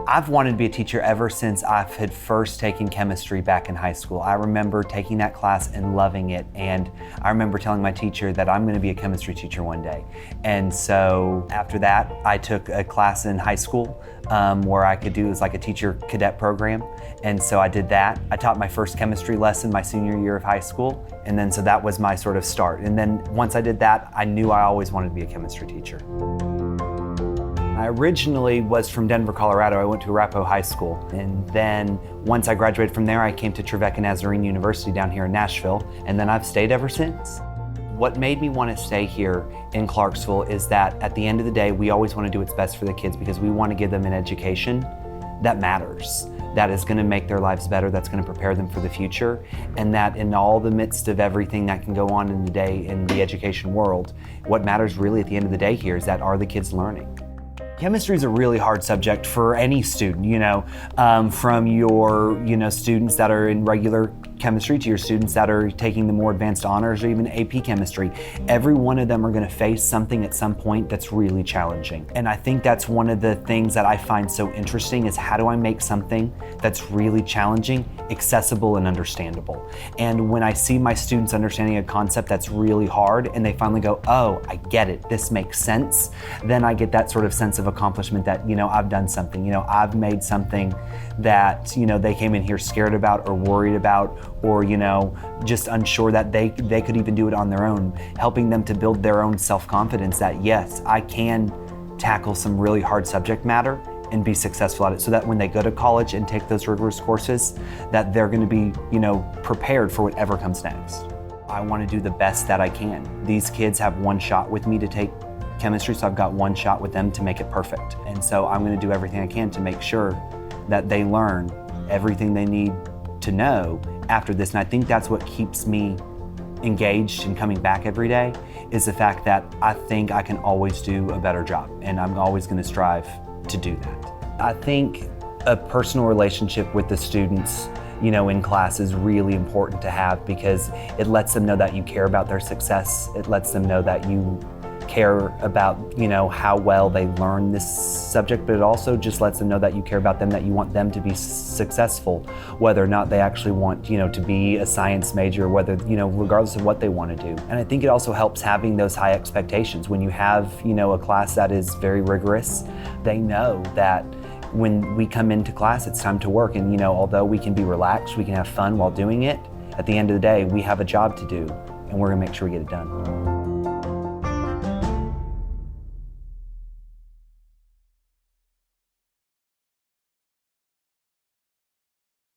I've wanted to be a teacher ever since I had first taken chemistry back in high school. I remember taking that class and loving it, and I remember telling my teacher that I'm going to be a chemistry teacher one day. And so after that, I took a class in high school where I could do, it was like a teacher cadet program. And so I did that. I taught my first chemistry lesson my senior year of high school. And then so that was my sort of start. And then once I did that, I knew I always wanted to be a chemistry teacher. I originally was from Denver, Colorado. I went to Arapahoe High School. And then once I graduated from there, I came to Trevecca Nazarene University down here in Nashville. And then I've stayed ever since. What made me want to stay here in Clarksville is that at the end of the day, we always want to do what's best for the kids because we want to give them an education that matters, that is going to make their lives better, that's going to prepare them for the future, and that in all the midst of everything that can go on in the day in the education world, what matters really at the end of the day here is that are the kids learning? Chemistry is a really hard subject for any student, from your, students that are in regular chemistry to your students that are taking the more advanced honors or even AP chemistry. Every one of them are going to face something at some point that's really challenging. And I think that's one of the things that I find so interesting is how do I make something that's really challenging accessible and understandable? And when I see my students understanding a concept that's really hard and they finally go, oh, I get it, this makes sense, then I get that sort of sense of accomplishment that, I've done something, I've made something that, they came in here scared about or worried about or, just unsure that they could even do it on their own, helping them to build their own self-confidence that, yes, I can tackle some really hard subject matter and be successful at it so that when they go to college and take those rigorous courses, that they're going to be, prepared for whatever comes next. I want to do the best that I can. These kids have one shot with me to take chemistry, so I've got one shot with them to make it perfect. And so I'm going to do everything I can to make sure that they learn everything they need to know after this. And I think that's what keeps me engaged and coming back every day is the fact that I think I can always do a better job and I'm always going to strive to do that. I think a personal relationship with the students in class is really important to have because it lets them know that you care about their success. It lets them know that you care about, how well they learn this subject, but it also just lets them know that you care about them, that you want them to be successful, whether or not they actually want, to be a science major, whether, regardless of what they want to do. And I think it also helps having those high expectations. When you have, a class that is very rigorous, they know that when we come into class, it's time to work. And, although we can be relaxed, we can have fun while doing it, at the end of the day, we have a job to do and we're gonna make sure we get it done.